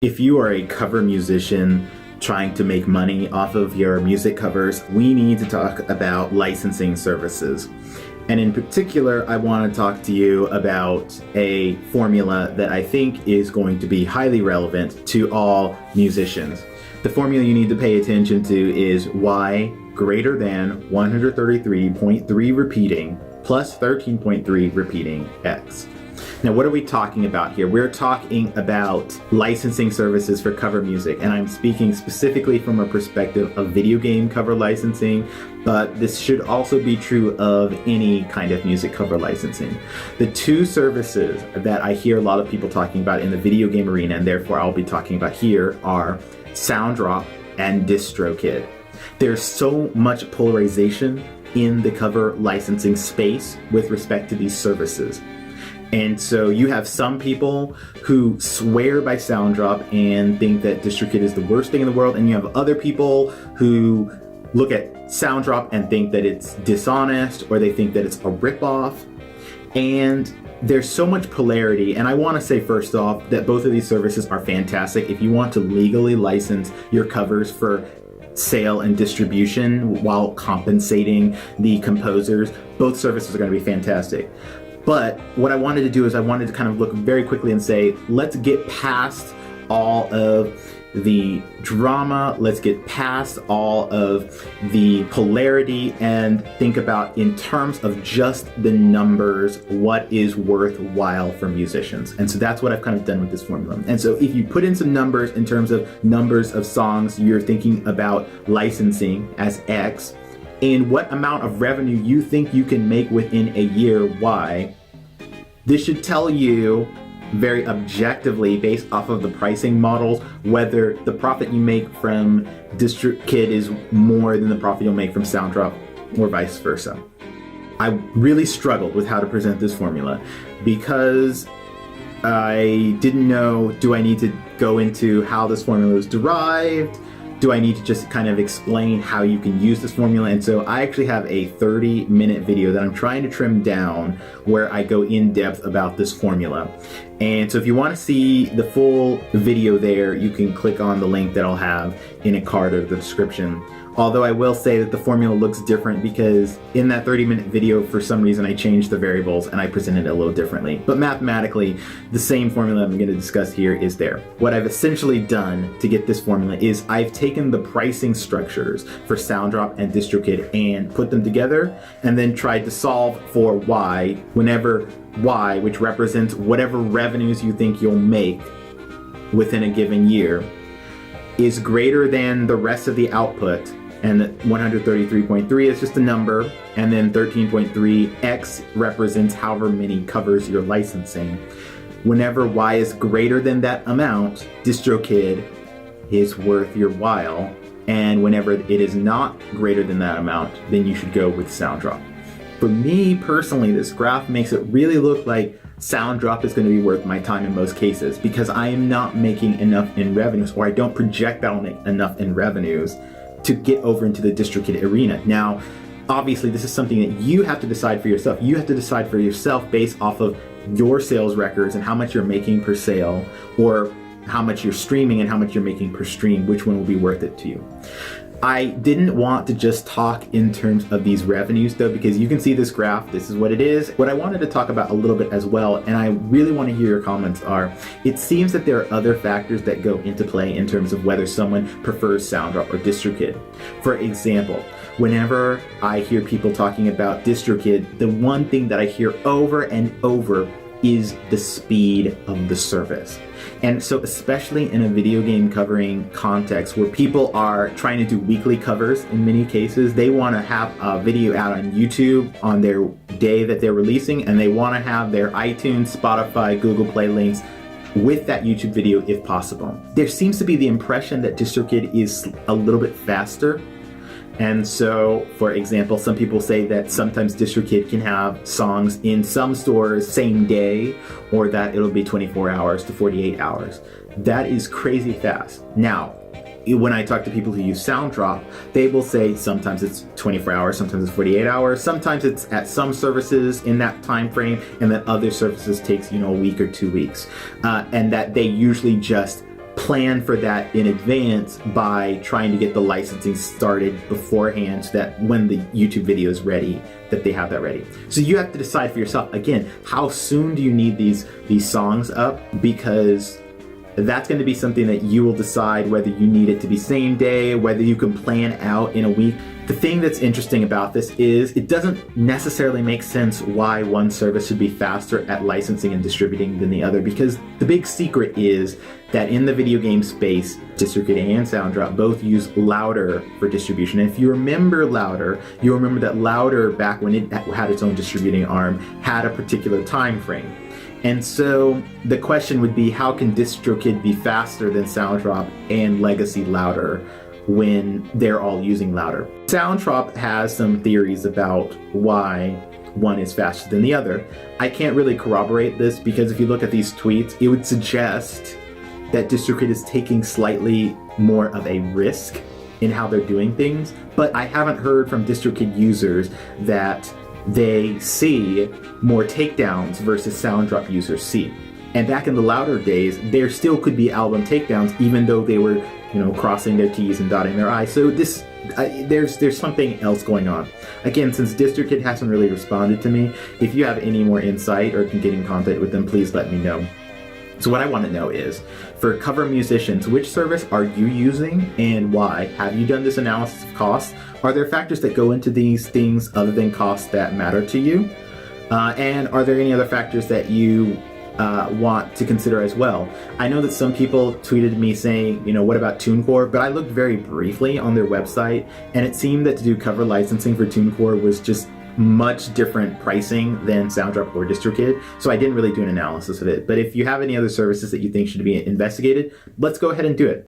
If you are a cover musician trying to make money off of your music covers, we need to talk about licensing services. And in particular, I want to talk to you about a formula that I think is going to be highly relevant to all musicians. The formula you need to pay attention to is Y greater than 133.3 repeating plus 13.3 repeating X. Now, what are we talking about here? We're talking about licensing services for cover music, and I'm speaking specifically from a perspective of video game cover licensing, but this should also be true of any kind of music cover licensing. The two services that I hear a lot of people talking about in the video game arena, and therefore I'll be talking about here, are Soundrop and Distrokid. There's so much polarization in the cover licensing space with respect to these services. And so you have some people who swear by Soundrop and think that Distrokid is the worst thing in the world, and you have other people who look at Soundrop and think that it's dishonest, or they think that it's a ripoff. And there's so much polarity, and I want to say first off that both of these services are fantastic. If you want to legally license your covers for sale and distribution while compensating the composers, both services are going to be fantastic. But what I wanted to do is I wanted to kind of look very quickly and say, let's get past all of the drama, let's get past all of the polarity, and think about, in terms of just the numbers, what is worthwhile for musicians. And so that's what I've kind of done with this formula. And so if you put in some numbers in terms of numbers of songs you're thinking about licensing as X, and what amount of revenue you think you can make within a year, Y, this should tell you very objectively, based off of the pricing models, whether the profit you make from Distrokid is more than the profit you'll make from Soundrop, or vice versa. I really struggled with how to present this formula because I didn't know, do I need to go into how this formula was derived? Do I need to just kind of explain how you can use this formula? And so I actually have a 30-minute video that I'm trying to trim down where I go in depth about this formula. And so if you want to see the full video there, you can click on the link that I'll have in a card or the description. Although I will say that the formula looks different because in that 30-minute video, for some reason, I changed the variables and I presented it a little differently. But mathematically, the same formula I'm going to discuss here is there. What I've essentially done to get this formula is I've taken the pricing structures for Soundrop and Distrokid and put them together, and then tried to solve for Y whenever Y, which represents whatever revenues you think you'll make within a given year, is greater than the rest of the output. And 133.3 is just a number, and then 13.3x represents however many covers you're licensing. Whenever Y is greater than that amount, Distrokid is worth your while, and whenever it is not greater than that amount, then you should go with Soundrop. For me personally, this graph makes it really look like Soundrop is going to be worth my time in most cases, because I am not making enough in revenues, or I don't project that I'll make enough in revenues to get over into the Distrokid arena. Now, obviously, this is something that you have to decide for yourself. You have to decide for yourself based off of your sales records and how much you're making per sale, or how much you're streaming and how much you're making per stream, which one will be worth it to you. I didn't want to just talk in terms of these revenues though, because you can see this graph, this is what it is. What I wanted to talk about a little bit as well, and I really want to hear your comments, are it seems that there are other factors that go into play in terms of whether someone prefers Soundrop or Distrokid. For example, whenever I hear people talking about Distrokid, the one thing that I hear over and over is the speed of the service. And so especially in a video game covering context where people are trying to do weekly covers, in many cases, they want to have a video out on YouTube on their day that they're releasing, and they want to have their iTunes, Spotify, Google Play links with that YouTube video if possible. There seems to be the impression that Distrokid is a little bit faster. And so, for example, some people say that sometimes Distrokid can have songs in some stores same day, or that it'll be 24 hours to 48 hours. That is crazy fast. Now, when I talk to people who use Soundrop, they will say sometimes it's 24 hours, sometimes it's 48 hours, sometimes it's at some services in that time frame, and that other services takes, a week or 2 weeks. And that they usually just plan for that in advance by trying to get the licensing started beforehand so that when the YouTube video is ready, that they have that ready. So you have to decide for yourself, again, how soon do you need these songs up, because that's going to be something that you will decide whether you need it to be same day, whether you can plan out in a week. The thing that's interesting about this is it doesn't necessarily make sense why one service should be faster at licensing and distributing than the other, because the big secret is that in the video game space, Distrokid and Soundrop both use Louder for distribution. And if you remember Louder, you'll remember that Louder, back when it had its own distributing arm, had a particular time frame. And so the question would be, how can Distrokid be faster than Soundrop and Legacy Louder when they're all using Louder? Soundrop has some theories about why one is faster than the other. I can't really corroborate this, because if you look at these tweets, it would suggest that Distrokid is taking slightly more of a risk in how they're doing things, but I haven't heard from Distrokid users that they see more takedowns versus Soundrop users see. And back in the Louder days, there still could be album takedowns, even though they were, crossing their T's and dotting their I's. So this, there's something else going on. Again, since Distrokid hasn't really responded to me, if you have any more insight or can get in contact with them, please let me know. So what I want to know is, for cover musicians, which service are you using and why? Have you done this analysis of costs? Are there factors that go into these things other than cost that matter to you? And are there any other factors that you want to consider as well? I know that some people tweeted me saying, what about TuneCore? But I looked very briefly on their website, and it seemed that to do cover licensing for TuneCore was just much different pricing than Soundrop or Distrokid, so I didn't really do an analysis of it. But if you have any other services that you think should be investigated, let's go ahead and do it.